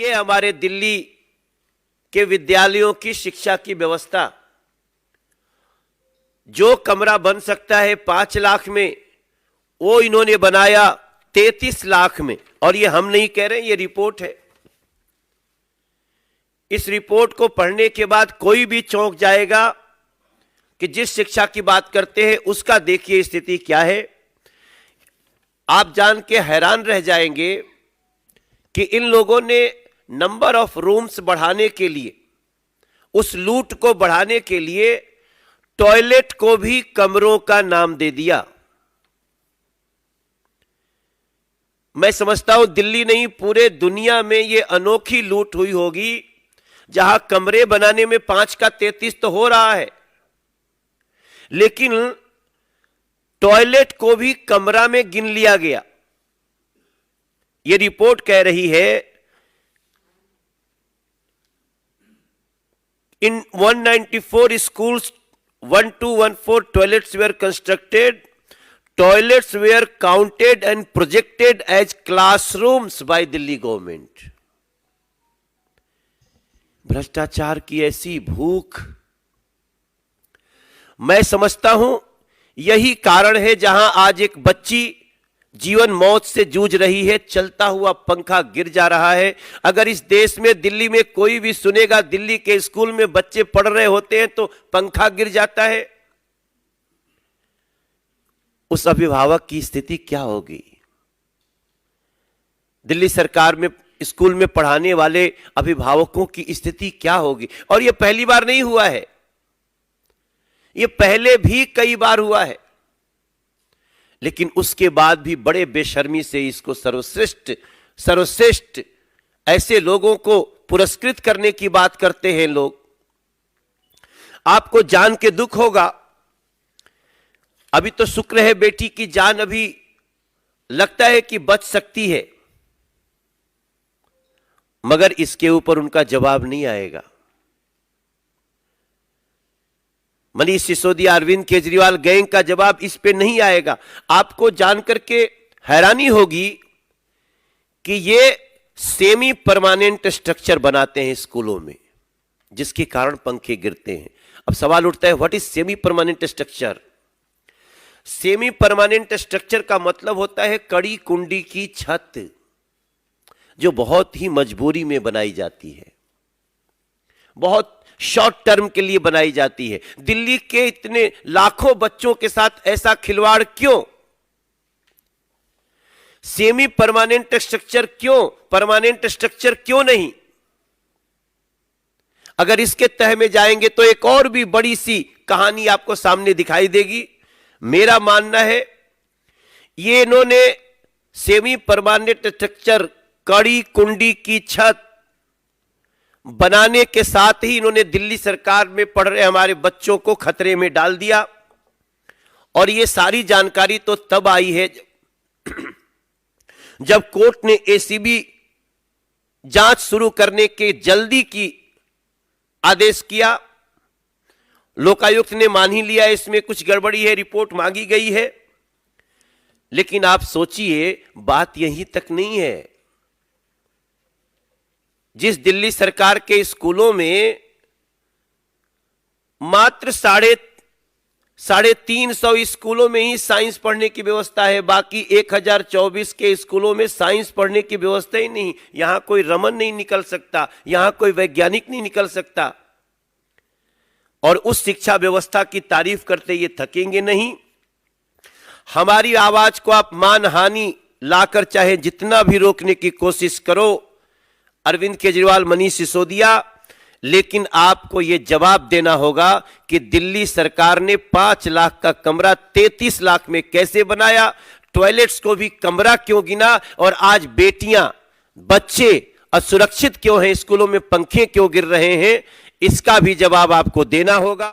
ये हमारे दिल्ली के विद्यालयों की शिक्षा की व्यवस्था। जो कमरा बन सकता है 5 लाख में, वो इन्होंने बनाया 33 लाख में। और ये हम नहीं कह रहे, ये रिपोर्ट है। इस रिपोर्ट को पढ़ने के बाद कोई भी चौंक जाएगा कि जिस शिक्षा की बात करते हैं उसका देखिए स्थिति क्या है। आप जान के हैरान रह जाएंगे कि इन लोगों ने नंबर ऑफ रूम्स बढ़ाने के लिए, उस लूट को बढ़ाने के लिए टॉयलेट को भी कमरों का नाम दे दिया। मैं समझता हूं दिल्ली नहीं, पूरे दुनिया में यह अनोखी लूट हुई होगी जहां कमरे बनाने में 5 का 33 तो हो रहा है, लेकिन टॉयलेट को भी कमरा में गिन लिया गया। यह रिपोर्ट कह रही है इन 194 schools 1214 toilets were constructed. Toilets were counted and projected as classrooms by Delhi government. भ्रष्टाचार की ऐसी भूख, मैं समझता हूं यही कारण है जहां आज एक बच्ची जीवन मौत से जूझ रही है, चलता हुआ पंखा गिर जा रहा है। अगर इस देश में, दिल्ली में कोई भी सुनेगा दिल्ली के स्कूल में बच्चे पढ़ रहे होते हैं तो पंखा गिर जाता है, उस अभिभावक की स्थिति क्या होगी? दिल्ली सरकार में स्कूल में पढ़ाने वाले अभिभावकों की स्थिति क्या होगी? और यह पहली बार नहीं हुआ है, यह पहले भी कई बार हुआ है, लेकिन उसके बाद भी बड़े बेशर्मी से इसको सर्वश्रेष्ठ ऐसे लोगों को पुरस्कृत करने की बात करते हैं लोग। आपको जान के दुख होगा, अभी तो शुक्र है बेटी की जान अभी लगता है कि बच सकती है, मगर इसके ऊपर उनका जवाब नहीं आएगा। मनीष सिसोदिया, अरविंद केजरीवाल गैंग का जवाब इस पे नहीं आएगा। आपको जानकर के हैरानी होगी कि ये सेमी परमानेंट स्ट्रक्चर बनाते हैं स्कूलों में, जिसके कारण पंखे गिरते हैं। अब सवाल उठता है, what is semi permanent structure? Semi permanent structure का मतलब होता है कड़ी कुंडी की छत, जो बहुत ही मजबूरी में बनाई जाती है, बहुत शॉर्ट टर्म के लिए बनाई जाती है। दिल्ली के इतने लाखों बच्चों के साथ ऐसा खिलवाड़ क्यों? सेमी परमानेंट स्ट्रक्चर क्यों, परमानेंट स्ट्रक्चर क्यों नहीं? अगर इसके तह में जाएंगे तो एक और भी बड़ी सी कहानी आपको सामने दिखाई देगी। मेरा मानना है ये इन्होंने सेमी परमानेंट स्ट्रक्चर, कड़ी कुंडी की छत बनाने के साथ ही इन्होंने दिल्ली सरकार में पढ़ रहे हमारे बच्चों को खतरे में डाल दिया। और ये सारी जानकारी तो तब आई है जब कोर्ट ने एसीबी जांच शुरू करने के जल्दी की आदेश किया। लोकायुक्त ने मान ही लिया इसमें कुछ गड़बड़ी है, रिपोर्ट मांगी गई है। लेकिन आप सोचिए, बात यहीं तक नहीं है। जिस दिल्ली सरकार के स्कूलों में मात्र 350 स्कूलों में ही साइंस पढ़ने की व्यवस्था है, बाकी 1024 के स्कूलों में साइंस पढ़ने की व्यवस्था ही नहीं। यहां कोई रमन नहीं निकल सकता, यहां कोई वैज्ञानिक नहीं निकल सकता। और उस शिक्षा व्यवस्था की तारीफ करते ये थकेंगे नहीं। हमारी आवाज को आप मानहानि लाकर चाहे जितना भी रोकने की कोशिश करो, अरविंद केजरीवाल, मनीष सिसोदिया, लेकिन आपको यह जवाब देना होगा कि दिल्ली सरकार ने 5 लाख का कमरा 33 लाख में कैसे बनाया, टॉयलेट्स को भी कमरा क्यों गिना, और आज बेटियां, बच्चे असुरक्षित क्यों हैं, स्कूलों में पंखे क्यों गिर रहे हैं, इसका भी जवाब आपको देना होगा।